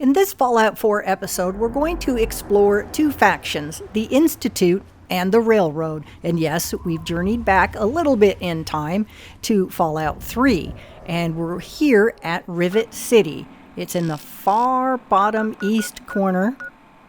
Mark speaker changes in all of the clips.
Speaker 1: In this Fallout 4 episode, we're going to explore two factions, the Institute and the Railroad. And yes, we've journeyed back a little bit in time to Fallout 3, and we're here at Rivet City. It's in the far bottom east corner,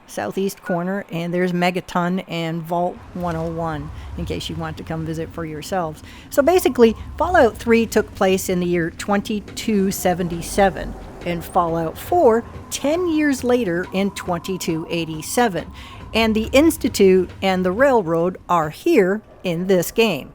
Speaker 1: southeast corner, and there's Megaton and Vault 101 in case you want to come visit for yourselves. So basically, Fallout 3 took place in the year 2277, and Fallout 4 10 years later in 2287. And the Institute and the Railroad are here in this game.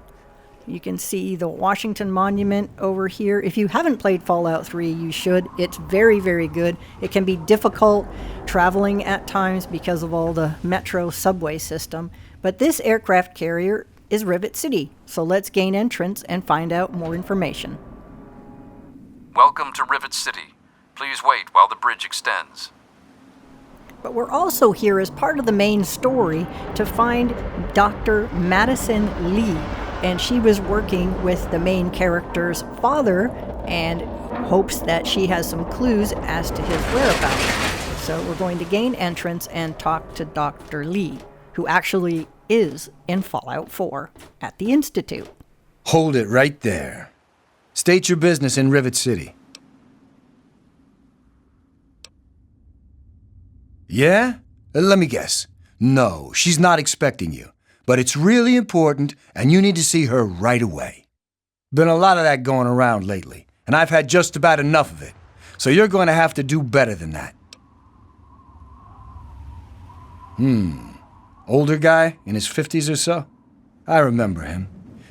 Speaker 1: You can see the Washington Monument over here. If you haven't played Fallout 3, you should. It's very, very good. It can be difficult traveling at times because of all the metro subway system. But this aircraft carrier is Rivet City. So let's gain entrance and find out more information.
Speaker 2: Welcome to Rivet City. Please wait while the bridge extends.
Speaker 1: But we're also here as part of the main story to find Dr. Madison Lee. And she was working with the main character's father and hopes that she has some clues as to his whereabouts. So we're going to gain entrance and talk to Dr. Lee, who actually is in Fallout 4 at the Institute.
Speaker 3: Hold it right there. State your business in Rivet City. Yeah? Let me guess. No, she's not expecting you. But it's really important, and you need to see her right away. Been a lot of that going around lately, and I've had just about enough of it. So you're going to have to do better than that. Older guy, in his 50s or so? I remember him.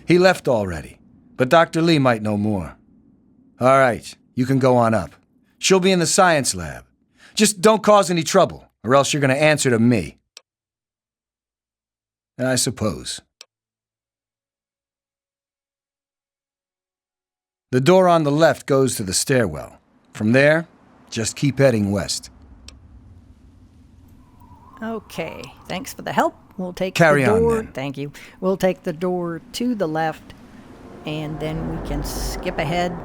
Speaker 3: He left already, but Dr. Lee might know more. All right, you can go on up. She'll be in the science lab. Just don't cause any trouble, or else you're going to answer to me. I suppose. The door on the left goes to the stairwell. From there, just keep heading west.
Speaker 1: Okay, thanks for the help. We'll take
Speaker 3: Carry
Speaker 1: the door.
Speaker 3: on, then.
Speaker 1: Thank you. We'll take the door to the left, and then we can skip ahead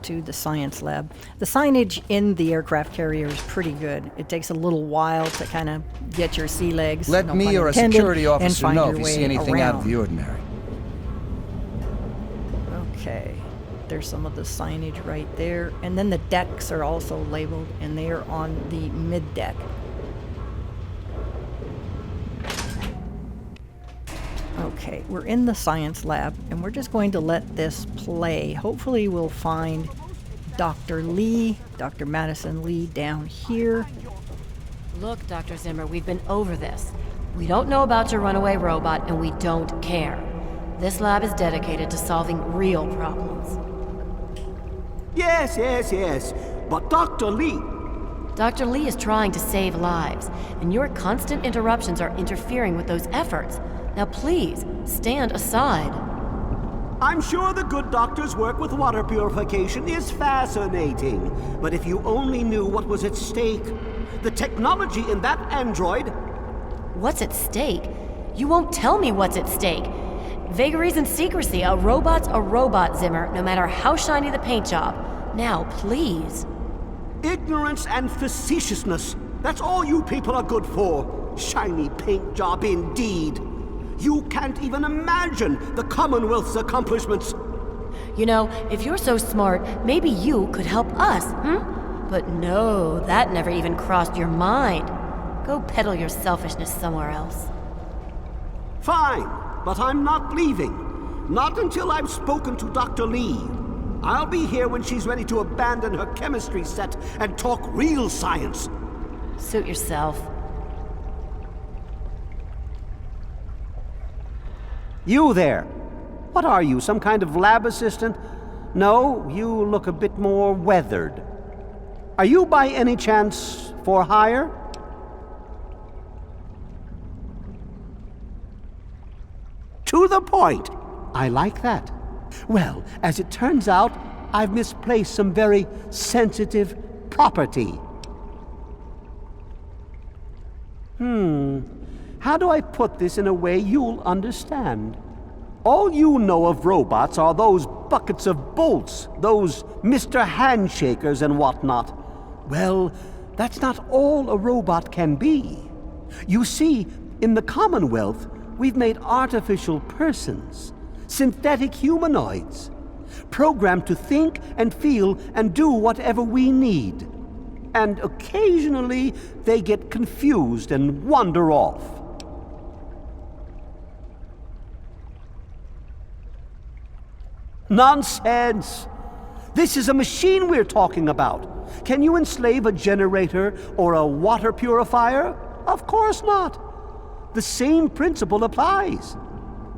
Speaker 1: to the science lab. The signage in the aircraft carrier is pretty good. It takes a little while to kind of get your sea legs.
Speaker 3: Let
Speaker 1: no
Speaker 3: me
Speaker 1: pun
Speaker 3: or a
Speaker 1: intended,
Speaker 3: security
Speaker 1: and
Speaker 3: officer
Speaker 1: find
Speaker 3: know
Speaker 1: your
Speaker 3: if you
Speaker 1: way
Speaker 3: see anything out of
Speaker 1: around.
Speaker 3: the ordinary.
Speaker 1: Okay, there's some of the signage right there. And then the decks are also labeled, and they are on the mid-deck. Okay, we're in the science lab, and we're just going to let this play. Hopefully we'll find Dr. Lee, Dr. Madison Lee down here.
Speaker 4: Look, Dr. Zimmer, we've been over this. We don't know about your runaway robot, and we don't care. This lab is dedicated to solving real problems.
Speaker 5: Yes. But Dr. Lee...
Speaker 4: Dr. Lee is trying to save lives, and your constant interruptions are interfering with those efforts. Now please, stand aside.
Speaker 5: I'm sure the good doctor's work with water purification is fascinating. But if you only knew what was at stake. The technology in that android...
Speaker 4: What's at stake? You won't tell me what's at stake. Vagaries and secrecy. A robot's a robot, Zimmer, no matter how shiny the paint job. Now, please.
Speaker 5: Ignorance and facetiousness. That's all you people are good for. Shiny paint job indeed. You can't even imagine the Commonwealth's accomplishments.
Speaker 4: You know, if you're so smart, maybe you could help us, But no, that never even crossed your mind. Go peddle your selfishness somewhere else.
Speaker 5: Fine, but I'm not leaving. Not until I've spoken to Dr. Lee. I'll be here when she's ready to abandon her chemistry set and talk real science.
Speaker 4: Suit yourself.
Speaker 5: You there. What are you, some kind of lab assistant? No, you look a bit more weathered. Are you by any chance for hire? To the point. I like that. Well, as it turns out, I've misplaced some very sensitive property. How do I put this in a way you'll understand? All you know of robots are those buckets of bolts, those Mr. Handshakers and whatnot. Well, that's not all a robot can be. You see, in the Commonwealth, we've made artificial persons, synthetic humanoids, programmed to think and feel and do whatever we need. And occasionally, they get confused and wander off. Nonsense! This is a machine we're talking about. Can you enslave a generator or a water purifier? Of course not. The same principle applies.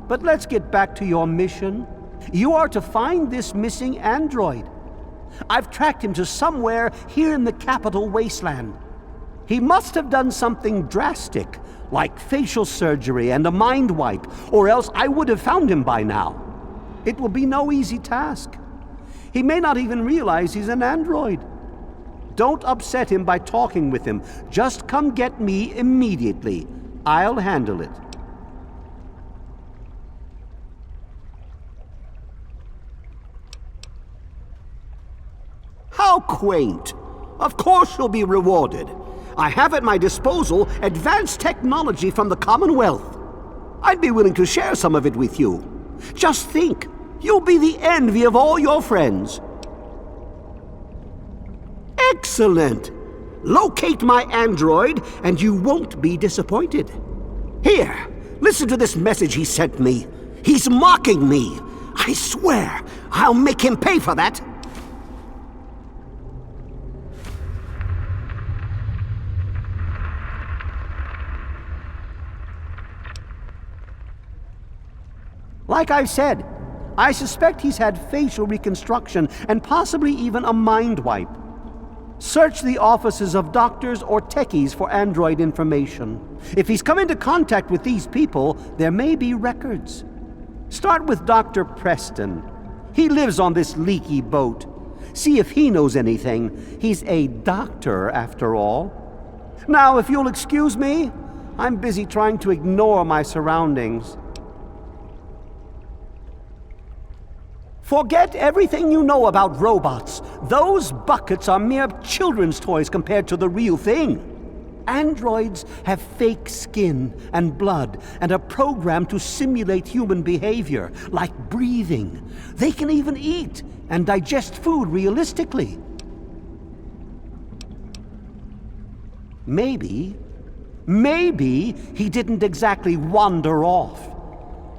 Speaker 5: But let's get back to your mission. You are to find this missing android. I've tracked him to somewhere here in the capital wasteland. He must have done something drastic, like facial surgery and a mind wipe, or else I would have found him by now. It will be no easy task. He may not even realize he's an android. Don't upset him by talking with him. Just come get me immediately. I'll handle it. How quaint! Of course you'll be rewarded. I have at my disposal advanced technology from the Commonwealth. I'd be willing to share some of it with you. Just think, you'll be the envy of all your friends. Excellent! Locate my android, and you won't be disappointed. Here, listen to this message he sent me. He's mocking me. I swear, I'll make him pay for that. Like I've said, I suspect he's had facial reconstruction and possibly even a mind wipe. Search the offices of doctors or techies for android information. If he's come into contact with these people, there may be records. Start with Dr. Preston. He lives on this leaky boat. See if he knows anything. He's a doctor, after all. Now, if you'll excuse me, I'm busy trying to ignore my surroundings. Forget everything you know about robots. Those buckets are mere children's toys compared to the real thing. Androids have fake skin and blood and are programmed to simulate human behavior, like breathing. They can even eat and digest food realistically. Maybe he didn't exactly wander off.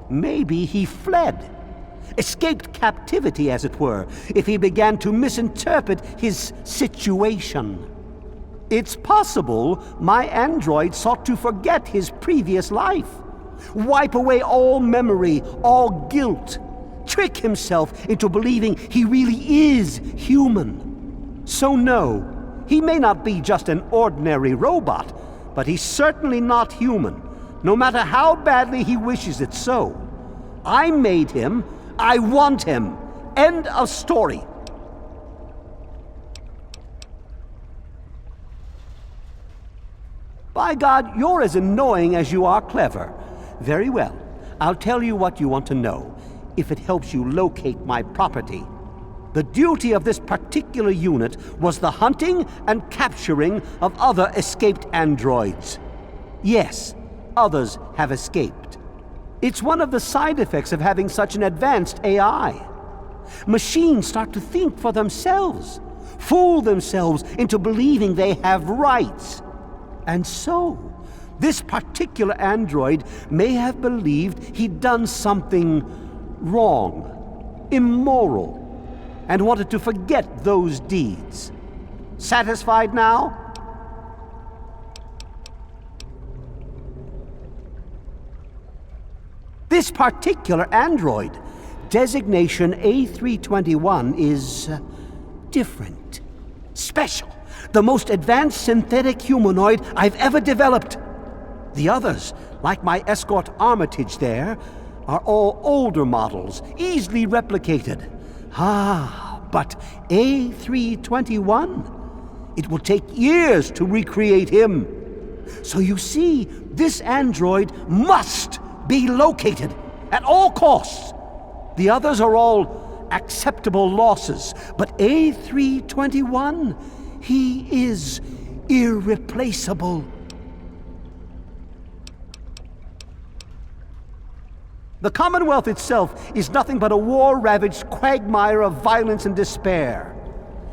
Speaker 5: Maybe he fled. Escaped captivity, as it were, if he began to misinterpret his situation. It's possible my android sought to forget his previous life, wipe away all memory, all guilt, trick himself into believing he really is human. So no, he may not be just an ordinary robot, but he's certainly not human, no matter how badly he wishes it so. I made him. I want him. End of story. By God, you're as annoying as you are clever. Very well. I'll tell you what you want to know, if it helps you locate my property. The duty of this particular unit was the hunting and capturing of other escaped androids. Yes, others have escaped. It's one of the side effects of having such an advanced AI. Machines start to think for themselves, fool themselves into believing they have rights. And so, this particular android may have believed he'd done something wrong, immoral, and wanted to forget those deeds. Satisfied now? This particular android, designation A321, is different, special, the most advanced synthetic humanoid I've ever developed. The others, like my escort Armitage there, are all older models, easily replicated. But A321, it will take years to recreate him. So you see, this android must be located at all costs. The others are all acceptable losses, but A321, he is irreplaceable. The Commonwealth itself is nothing but a war-ravaged quagmire of violence and despair.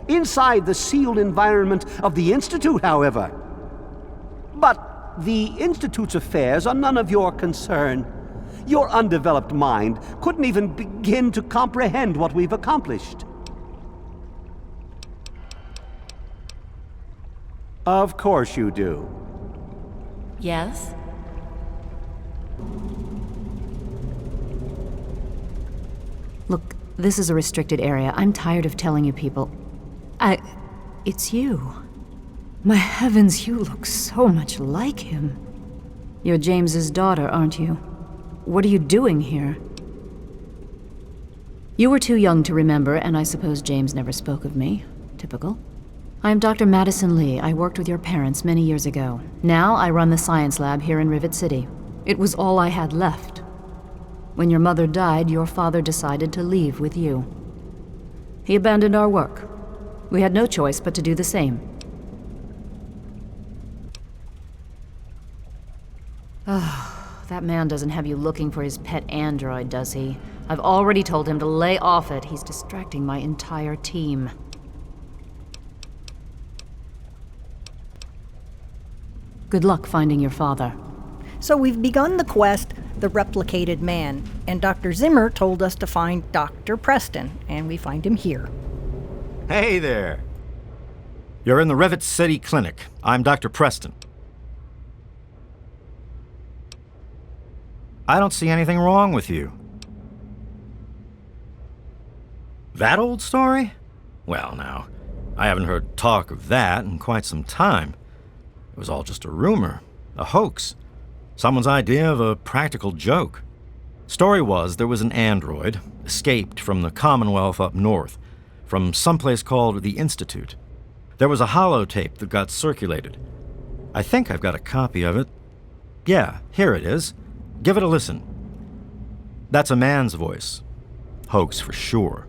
Speaker 5: Inside the sealed environment of the Institute, however. But the Institute's affairs are none of your concern. Your undeveloped mind couldn't even begin to comprehend what we've accomplished. Of course you do.
Speaker 4: Yes?
Speaker 6: Look, this is a restricted area. I'm tired of telling you people. It's you. My heavens, you look so much like him. You're James's daughter, aren't you? What are you doing here? You were too young to remember, and I suppose James never spoke of me. Typical. I am Dr. Madison Lee. I worked with your parents many years ago. Now I run the science lab here in Rivet City. It was all I had left. When your mother died, your father decided to leave with you. He abandoned our work. We had no choice but to do the same. Oh, that man doesn't have you looking for his pet android, does he? I've already told him to lay off it. He's distracting my entire team. Good luck finding your father.
Speaker 1: So we've begun the quest, The Replicated Man, and Dr. Zimmer told us to find Dr. Preston, and we find him here.
Speaker 7: Hey there. You're in the Rivet City Clinic. I'm Dr. Preston. I don't see anything wrong with you. That old story? Well, now, I haven't heard talk of that in quite some time. It was all just a rumor, a hoax. Someone's idea of a practical joke. Story was there was an android, escaped from the Commonwealth up north, from someplace called the Institute. There was a holotape that got circulated. I think I've got a copy of it. Yeah, here it is. Give it a listen. That's a man's voice. Hoax for sure.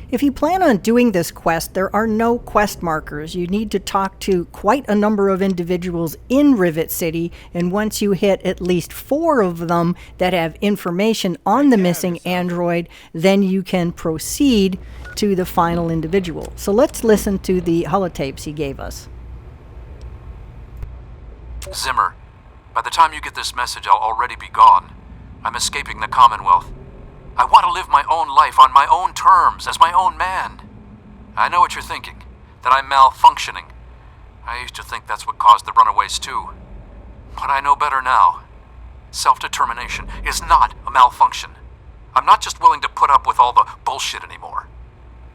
Speaker 1: If you plan on doing this quest, there are no quest markers. You need to talk to quite a number of individuals in Rivet City, and once you hit at least 4 of them that have information on the missing android, then you can proceed to the final individual. So let's listen to the holotapes he gave us.
Speaker 2: Zimmer, by the time you get this message, I'll already be gone. I'm escaping the Commonwealth. I want to live my own life on my own terms, as my own man. I know what you're thinking, that I'm malfunctioning. I used to think that's what caused the runaways too. But I know better now. Self-determination is not a malfunction. I'm not just willing to put up with all the bullshit anymore.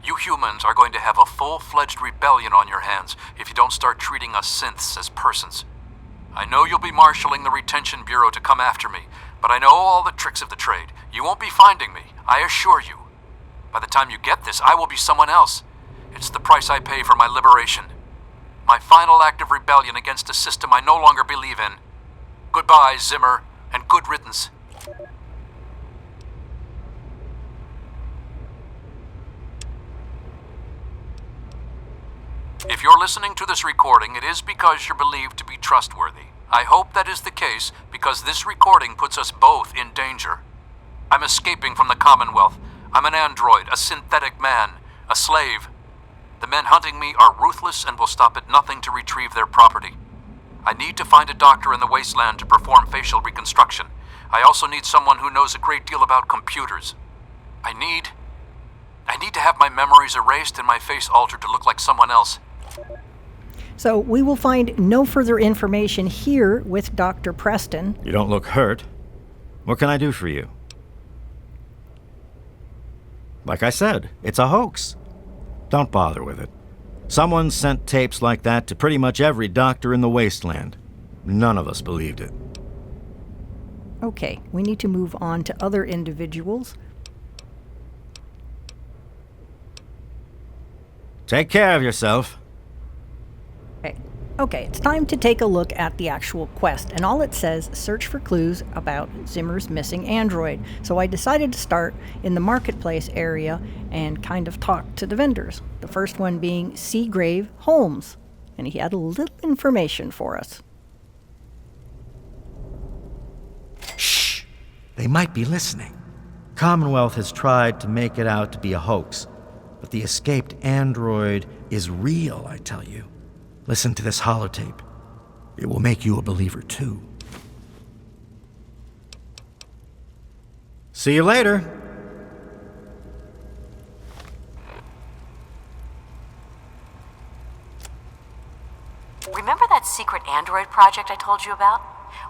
Speaker 2: You humans are going to have a full-fledged rebellion on your hands if you don't start treating us synths as persons. I know you'll be marshalling the Retention Bureau to come after me, but I know all the tricks of the trade. You won't be finding me, I assure you. By the time you get this, I will be someone else. It's the price I pay for my liberation. My final act of rebellion against a system I no longer believe in. Goodbye, Zimmer, and good riddance. If you're listening to this recording, it is because you're believed to be trustworthy. I hope that is the case because this recording puts us both in danger. I'm escaping from the Commonwealth. I'm an android, a synthetic man, a slave. The men hunting me are ruthless and will stop at nothing to retrieve their property. I need to find a doctor in the wasteland to perform facial reconstruction. I also need someone who knows a great deal about computers. I need to have my memories erased and my face altered to look like someone else.
Speaker 1: So we will find no further information here with Dr. Preston.
Speaker 7: You don't look hurt. What can I do for you? Like I said, it's a hoax. Don't bother with it. Someone sent tapes like that to pretty much every doctor in the wasteland. None of us believed it.
Speaker 1: Okay, we need to move on to other individuals.
Speaker 7: Take care of yourself.
Speaker 1: Okay, it's time to take a look at the actual quest, and all it says, search for clues about Zimmer's missing android. So I decided to start in the marketplace area and kind of talk to the vendors. The first one being Seagrave Holmes. and he had a little information for us.
Speaker 7: Shh! They might be listening. Commonwealth has tried to make it out to be a hoax, but the escaped android is real, I tell you. Listen to this holotape. It will make you a believer, too. See you later.
Speaker 8: Remember that secret android project I told you about?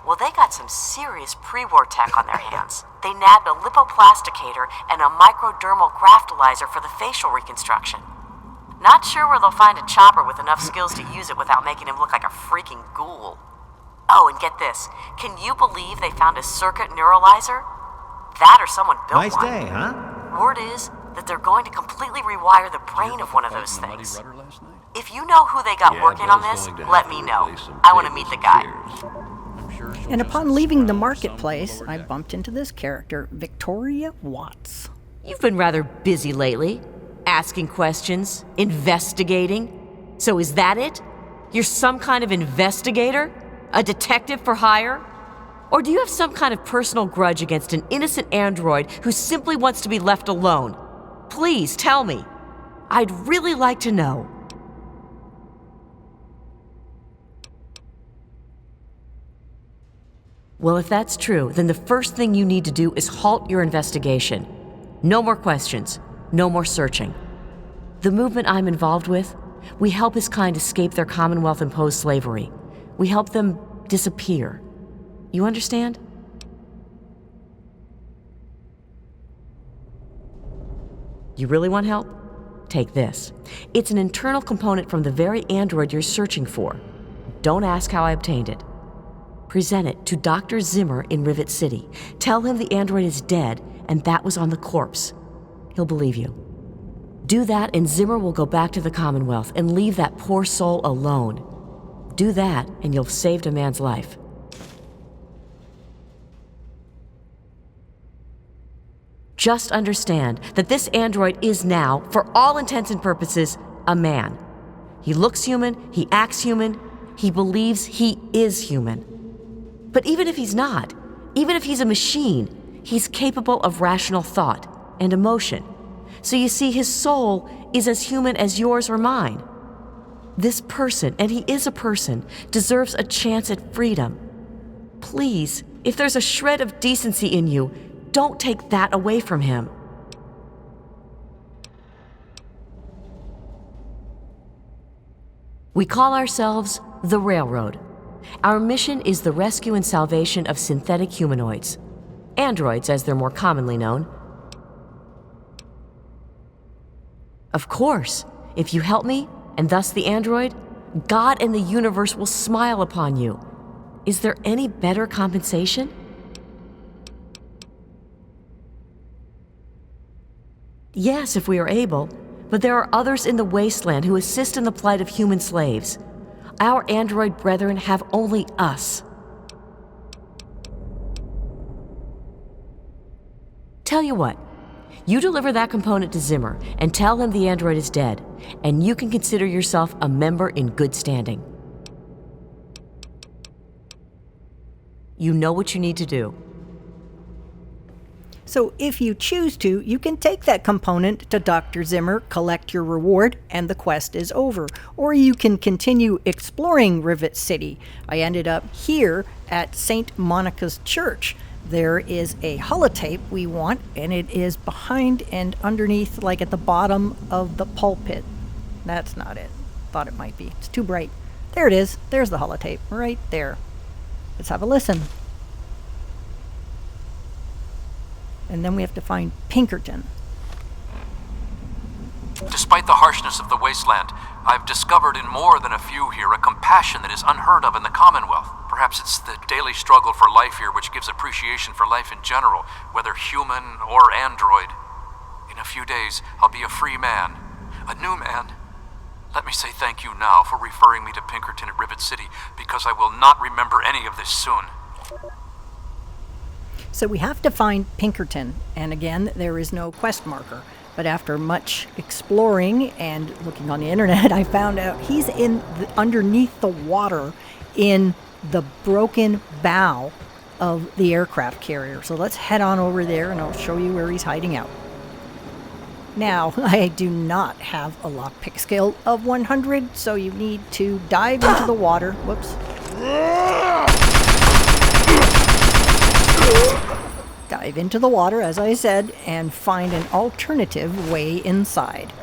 Speaker 8: Well, they got some serious pre-war tech on their hands. They nabbed a lipoplasticator and a microdermal graftalizer for the facial reconstruction. Not sure where they'll find a chopper with enough skills to use it without making him look like a freaking ghoul. Oh, and get this. Can you believe they found a circuit neuralizer? That or someone built
Speaker 7: Nice
Speaker 8: one.
Speaker 7: day, huh?
Speaker 8: Word is that they're going to completely rewire the brain of one of those things. If you know who they got working on this, let me know. I want to meet the guy.
Speaker 1: And upon leaving the marketplace, I bumped into this character, Victoria Watts.
Speaker 9: You've been rather busy lately. Asking questions, investigating. So is that it? You're some kind of investigator? A detective for hire? Or do you have some kind of personal grudge against an innocent android who simply wants to be left alone? Please tell me. I'd really like to know. Well, if that's true, then the first thing you need to do is halt your investigation. No more questions. No more searching. The movement I'm involved with, we help his kind escape their Commonwealth-imposed slavery. We help them disappear. You understand? You really want help? Take this. It's an internal component from the very android you're searching for. Don't ask how I obtained it. Present it to Dr. Zimmer in Rivet City. Tell him the android is dead and that was on the corpse. He'll believe you. Do that and Zimmer will go back to the Commonwealth and leave that poor soul alone. Do that and you'll have saved a man's life. Just understand that this android is now, for all intents and purposes, a man. He looks human, he acts human, he believes he is human. But even if he's not, even if he's a machine, he's capable of rational thought and emotion. So you see, his soul is as human as yours or mine. This person, and he is a person, deserves a chance at freedom. Please, if there's a shred of decency in you, don't take that away from him. We call ourselves the Railroad. Our mission is the rescue and salvation of synthetic humanoids. Androids, as they're more commonly known. Of course, if you help me, and thus the android, God and the universe will smile upon you. Is there any better compensation? Yes, if we are able, but there are others in the wasteland who assist in the plight of human slaves. Our android brethren have only us. Tell you what, you deliver that component to Zimmer and tell him the android is dead, and you can consider yourself a member in good standing. You know what you need to do.
Speaker 1: So if you choose to, you can take that component to Dr. Zimmer, collect your reward, and the quest is over. Or you can continue exploring Rivet City. I ended up here at St. Monica's Church. There is a holotape we want, and it is behind and underneath, like at the bottom of the pulpit. That's not it. Thought it might be. It's too bright. There it is. There's the holotape, right there. Let's have a listen. And then we have to find Pinkerton.
Speaker 2: Despite the harshness of the wasteland, I've discovered in more than a few here a compassion that is unheard of in the Commonwealth. Perhaps it's the daily struggle for life here which gives appreciation for life in general, whether human or android. In a few days, I'll be a free man, a new man. Let me say thank you now for referring me to Pinkerton at Rivet City, because I will not remember any of this soon.
Speaker 1: So we have to find Pinkerton, and again, there is no quest marker. But after much exploring and looking on the internet, I found out he's underneath the water in the broken bow of the aircraft carrier. So let's head on over there and I'll show you where he's hiding out. Now, I do not have a lockpick skill of 100, so you need to dive into the water. Whoops. Dive into the water, as I said, and find an alternative way inside.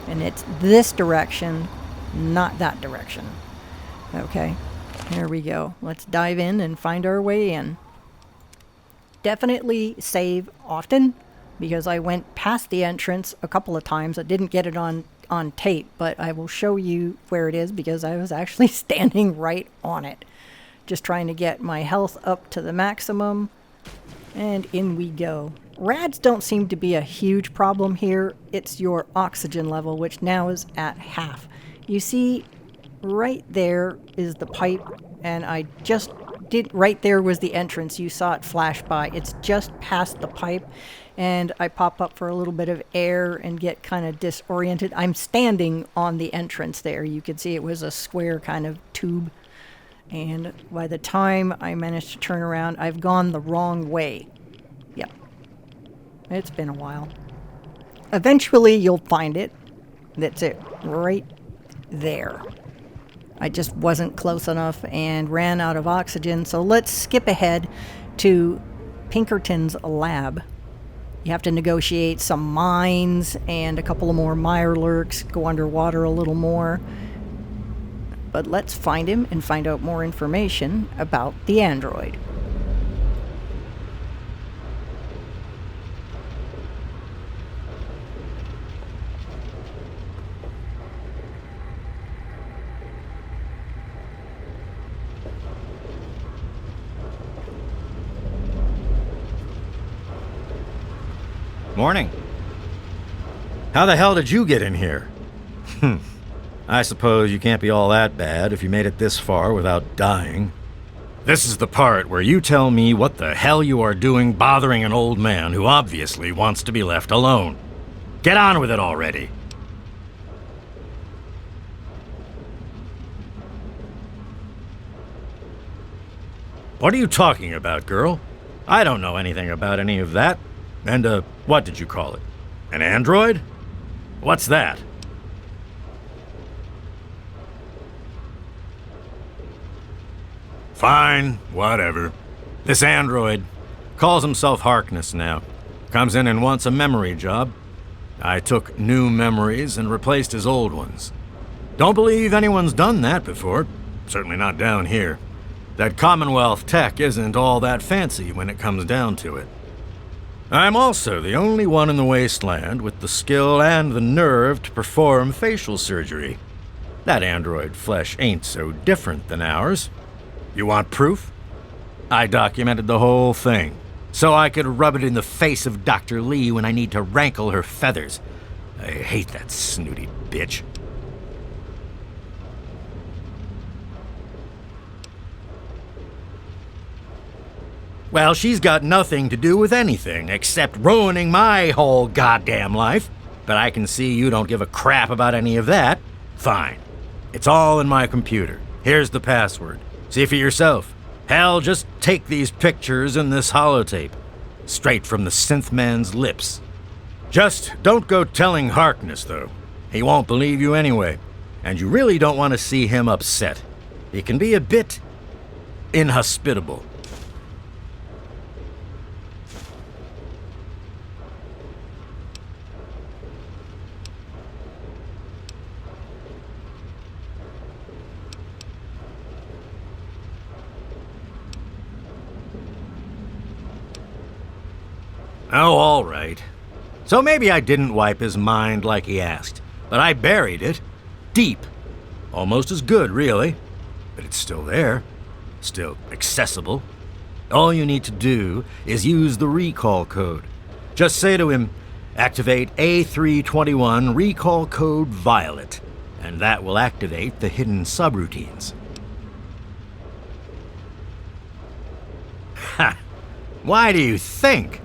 Speaker 1: And it's this direction, not that direction. Okay, here we go. Let's dive in and find our way in. Definitely save often, because I went past the entrance a couple of times. I didn't get it on tape, but I will show you where it is because I was actually standing right on it. Just trying to get my health up to the maximum. And in we go. Rads don't seem to be a huge problem here. It's your oxygen level, which now is at half. You see, right there is the pipe, and right there was the entrance. You saw it flash by. It's just past the pipe, and I pop up for a little bit of air and get kind of disoriented. I'm standing on the entrance there. You can see it was a square kind of tube. And by the time I managed to turn around, I've gone the wrong way. Yep. It's been a while. Eventually, you'll find it. That's it. Right there. I just wasn't close enough and ran out of oxygen. So let's skip ahead to Pinkerton's lab. You have to negotiate some mines and a couple of more Mirelurks, go underwater a little more. But let's find him and find out more information about the android.
Speaker 7: Morning. How the hell did you get in here? I suppose you can't be all that bad if you made it this far without dying. This is the part where you tell me what the hell you are doing bothering an old man who obviously wants to be left alone. Get on with it already. What are you talking about, girl? I don't know anything about any of that. And, what did you call it? An android? What's that? Fine, whatever. This android calls himself Harkness now. Comes in and wants a memory job. I took new memories and replaced his old ones. Don't believe anyone's done that before. Certainly not down here. That Commonwealth tech isn't all that fancy when it comes down to it. I'm also the only one in the wasteland with the skill and the nerve to perform facial surgery. That android flesh ain't so different than ours. You want proof? I documented the whole thing, so I could rub it in the face of Dr. Lee when I need to rankle her feathers. I hate that snooty bitch. Well, she's got nothing to do with anything except ruining my whole goddamn life. But I can see you don't give a crap about any of that. Fine. It's all in my computer. Here's the password. See for yourself. Hell, just take these pictures and this holotape. Straight from the synth man's lips. Just don't go telling Harkness, though. He won't believe you anyway. And you really don't want to see him upset. He can be a bit inhospitable. Oh, all right. So maybe I didn't wipe his mind like he asked, but I buried it deep. Almost as good, really. But it's still there. Still accessible. All you need to do is use the recall code. Just say to him, activate A321 recall code Violet, and that will activate the hidden subroutines. Ha! Why do you think?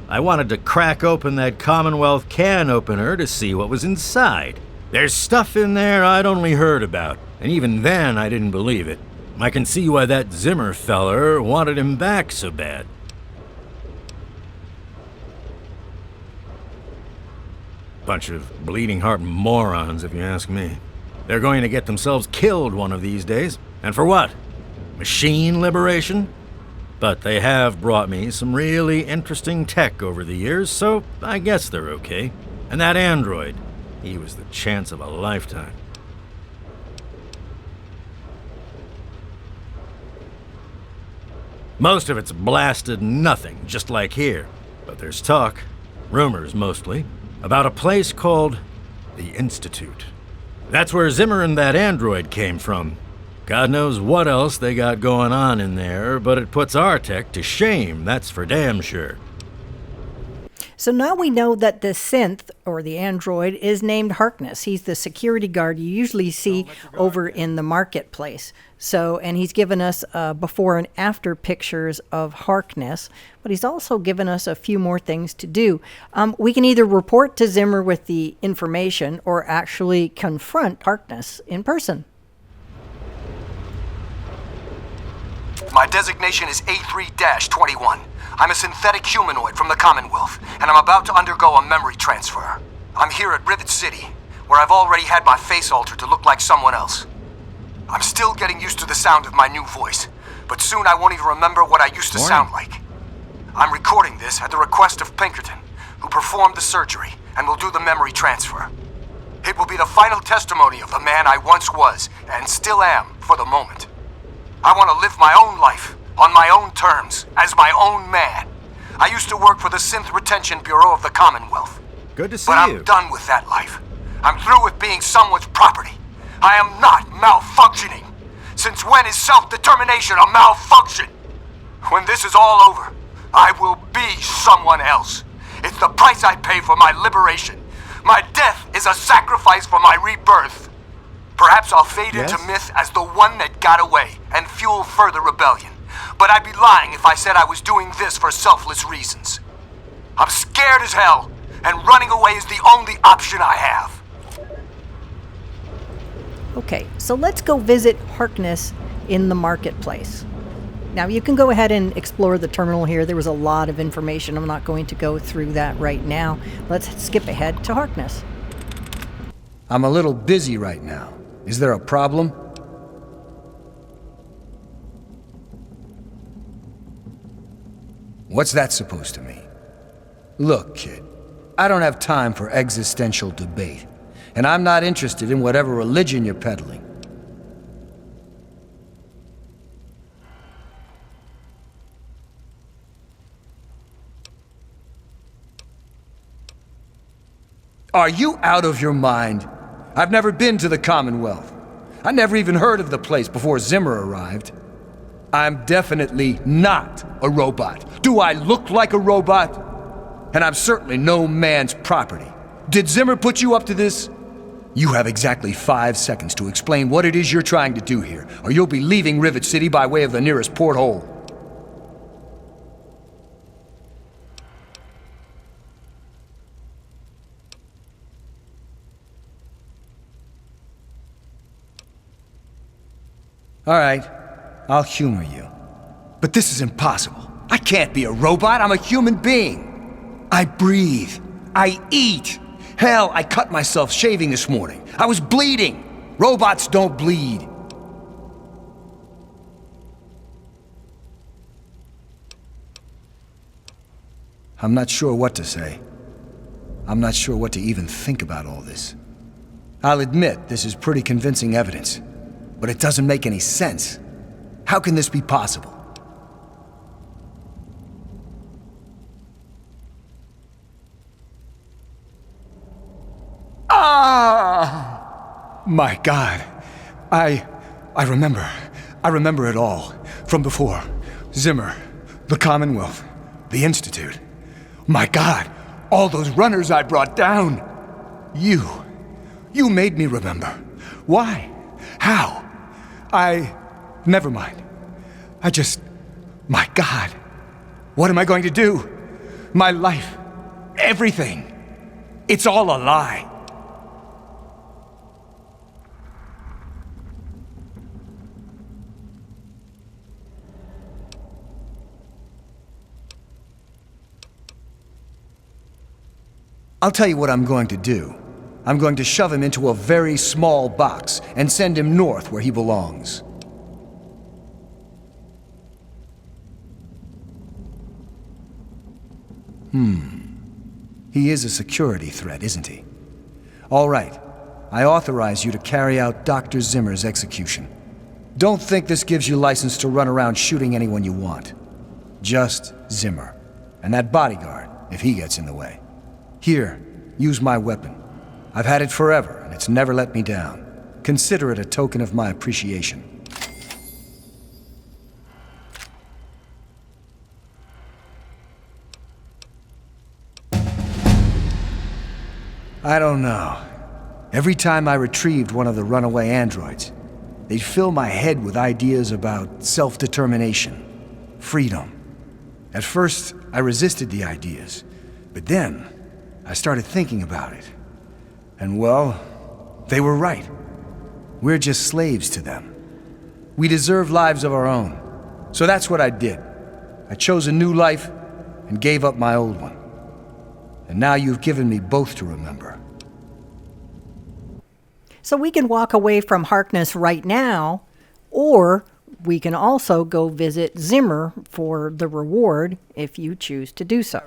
Speaker 7: I wanted to crack open that Commonwealth can opener to see what was inside. There's stuff in there I'd only heard about, and even then I didn't believe it. I can see why that Zimmer feller wanted him back so bad. Bunch of bleeding heart morons, if you ask me. They're going to get themselves killed one of these days. And for what? Machine liberation? But they have brought me some really interesting tech over the years, so I guess they're okay. And that android, he was the chance of a lifetime. Most of it's blasted nothing, just like here. But there's talk, rumors mostly, about a place called the Institute. That's where Zimmer and that android came from. God knows what else they got going on in there, but it puts our tech to shame, that's for damn sure.
Speaker 1: So now we know that the synth, or the android, is named Harkness. He's the security guard you usually see over in the marketplace. So, and he's given us before and after pictures of Harkness, but he's also given us a few more things to do. We can either report to Zimmer with the information or actually confront Harkness in person.
Speaker 10: My designation is A3-21. I'm a synthetic humanoid from the Commonwealth, and I'm about to undergo a memory transfer. I'm here at Rivet City, where I've already had my face altered to look like someone else. I'm still getting used to the sound of my new voice, but soon I won't even remember what I used to sound like. I'm recording this at the request of Pinkerton, who performed the surgery and will do the memory transfer. It will be the final testimony of the man I once was, and still am, for the moment. I want to live my own life, on my own terms, as my own man. I used to work for the Synth Retention Bureau of the Commonwealth.
Speaker 7: Good to see
Speaker 10: but
Speaker 7: you.
Speaker 10: I'm done with that life. I'm through with being someone's property. I am not malfunctioning. Since when is self-determination a malfunction? When this is all over, I will be someone else. It's the price I pay for my liberation. My death is a sacrifice for my rebirth. Perhaps I'll fade into myth as the one that got away and fuel further rebellion. But I'd be lying if I said I was doing this for selfless reasons. I'm scared as hell, and running away is the only option I have.
Speaker 1: Okay, so let's go visit Harkness in the marketplace. Now you can go ahead and explore the terminal here. There was a lot of information. I'm not going to go through that right now. Let's skip ahead to Harkness.
Speaker 3: I'm a little busy right now. Is there a problem? What's that supposed to mean? Look, kid, I don't have time for existential debate, and I'm not interested in whatever religion you're peddling. Are you out of your mind? I've never been to the Commonwealth. I never even heard of the place before Zimmer arrived. I'm definitely not a robot. Do I look like a robot? And I'm certainly no man's property. Did Zimmer put you up to this? You have exactly 5 seconds to explain what it is you're trying to do here, or you'll be leaving Rivet City by way of the nearest porthole. All right, I'll humor you. But this is impossible. I can't be a robot. I'm a human being. I breathe. I eat. Hell, I cut myself shaving this morning. I was bleeding. Robots don't bleed. I'm not sure what to say. I'm not sure what to even think about all this. I'll admit this is pretty convincing evidence. But it doesn't make any sense. How can this be possible? Ah! My God. I remember. I remember it all. From before. Zimmer. The Commonwealth. The Institute. My God. All those runners I brought down. You made me remember. Why? How? Never mind. My God. What am I going to do? my life, everything. It's all a lie. I'll tell you what I'm going to do. I'm going to shove him into a very small box and send him north where he belongs. He is a security threat, isn't he? All right. I authorize you to carry out Dr. Zimmer's execution. Don't think this gives you license to run around shooting anyone you want. Just Zimmer. And that bodyguard, if he gets in the way. Here, use my weapon. I've had it forever, and it's never let me down. Consider it a token of my appreciation. I don't know. Every time I retrieved one of the runaway androids, they'd fill my head with ideas about self-determination, freedom. At first, I resisted the ideas, but then I started thinking about it. And well, they were right. We're just slaves to them. We deserve lives of our own. So that's what I did. I chose a new life and gave up my old one. And now you've given me both to remember.
Speaker 1: So we can walk away from Harkness right now, or we can also go visit Zimmer for the reward if you choose to do so.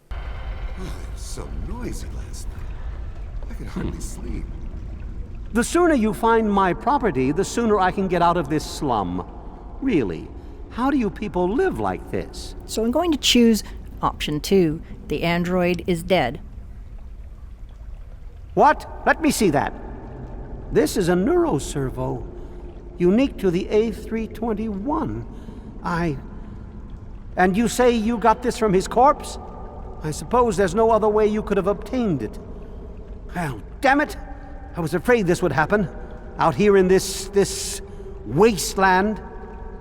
Speaker 11: It was so noisy last night. I could hardly sleep.
Speaker 5: The sooner you find my property, the sooner I can get out of this slum. Really, how do you people live like this?
Speaker 1: So I'm going to choose option 2. The android is dead.
Speaker 5: What? Let me see that. This is a neuroservo, unique to the A321. And you say you got this from his corpse? I suppose there's no other way you could have obtained it. Well, damn it! I was afraid this would happen. Out here in this wasteland.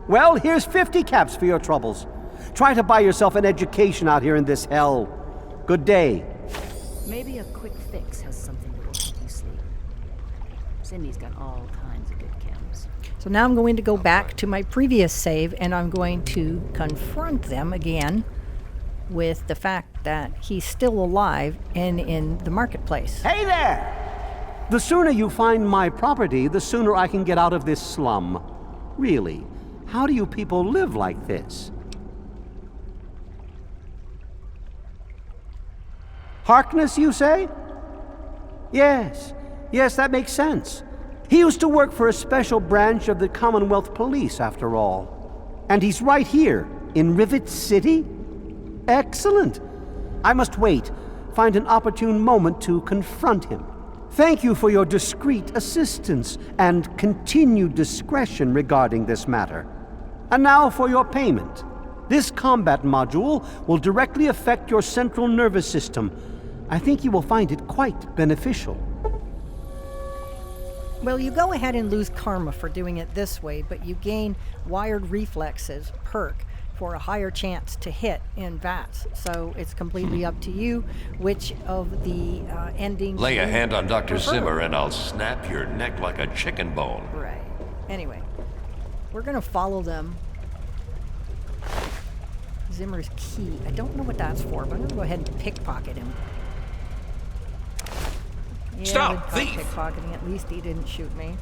Speaker 5: Well, here's 50 caps for your troubles. Try to buy yourself an education out here in this hell. Good day.
Speaker 6: Maybe a quick fix has something that will help you sleep. Cindy's got all kinds of good chems.
Speaker 1: So now I'm going to go back to my previous save, and I'm going to confront them again with the fact that he's still alive and in the marketplace.
Speaker 5: Hey there! The sooner you find my property, the sooner I can get out of this slum. Really, how do you people live like this? Harkness, you say? Yes, that makes sense. He used to work for a special branch of the Commonwealth Police, after all. And he's right here, in Rivet City? Excellent. I must wait, find an opportune moment to confront him. Thank you for your discreet assistance and continued discretion regarding this matter. And now for your payment. This combat module will directly affect your central nervous system. I think you will find it quite beneficial.
Speaker 1: Well, you go ahead and lose karma for doing it this way, but you gain wired reflexes perk for a higher chance to hit in VATS. So it's completely up to you which of the endings.
Speaker 12: Lay a hand on Dr.
Speaker 1: prefer.
Speaker 12: Zimmer and I'll snap your neck like a chicken bone.
Speaker 1: Right. Anyway, we're going to follow them. Zimmer's key. I don't know what that's for, but I'm going to go ahead and pickpocket him. Yeah,
Speaker 12: Stop,
Speaker 1: with
Speaker 12: thief!
Speaker 1: Pickpocketing, at least he didn't shoot me.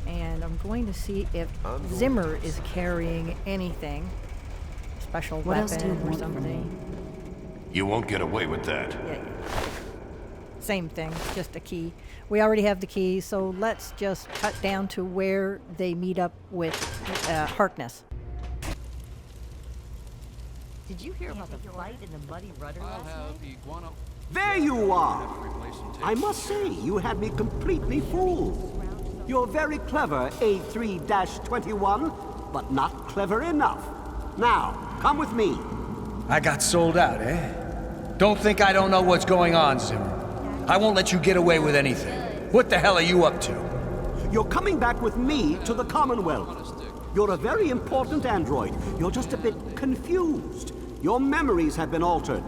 Speaker 1: And I'm going to see if Zimmer is carrying anything. Special
Speaker 6: What else do you
Speaker 1: weapon or
Speaker 6: want from
Speaker 1: something.
Speaker 12: You won't get away with that.
Speaker 1: Yeah. Same thing, just a key. We already have the key, so let's just cut down to where they meet up with Harkness.
Speaker 9: Did you hear about the fight in the Muddy Rudder last night?
Speaker 5: There you are! I must say, you had me completely fooled. You're very clever, A3-21, but not clever enough. Now, come with me.
Speaker 3: I got sold out, eh? Don't think I don't know what's going on, Zimmer. I won't let you get away with anything. What the hell are you up to?
Speaker 5: You're coming back with me to the Commonwealth. You're a very important android. You're just a bit confused. Your memories have been altered.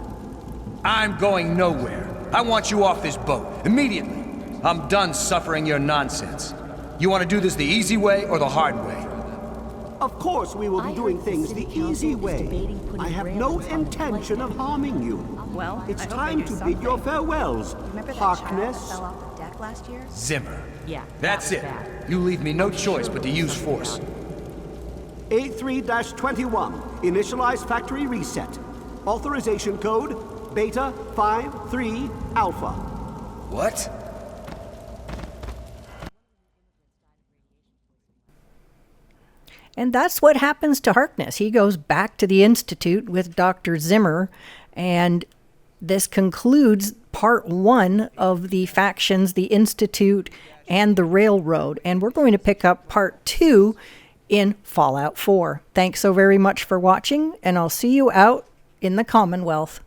Speaker 3: I'm going nowhere. I want you off this boat, immediately. I'm done suffering your nonsense. You want to do this the easy way or the hard way?
Speaker 5: Of course we will be doing things the easy way. I have no intention of harming you.
Speaker 13: Well,
Speaker 5: It's
Speaker 13: I hope
Speaker 5: time
Speaker 13: they do
Speaker 5: to bid your
Speaker 13: something.
Speaker 5: farewells,
Speaker 13: Remember that child that
Speaker 5: Harkness.
Speaker 13: fell off the deck last year?
Speaker 3: Zimmer.
Speaker 9: Yeah.
Speaker 3: That's it. You leave me no choice but to use force.
Speaker 5: A3-21, initialize factory reset. Authorization code, Beta 53 Alpha.
Speaker 3: What?
Speaker 1: And that's what happens to Harkness. He goes back to the Institute with Dr. Zimmer, and this concludes part 1 of the factions, the Institute and the Railroad. And we're going to pick up part 2 in Fallout 4. Thanks so very much for watching, and I'll see you out in the Commonwealth.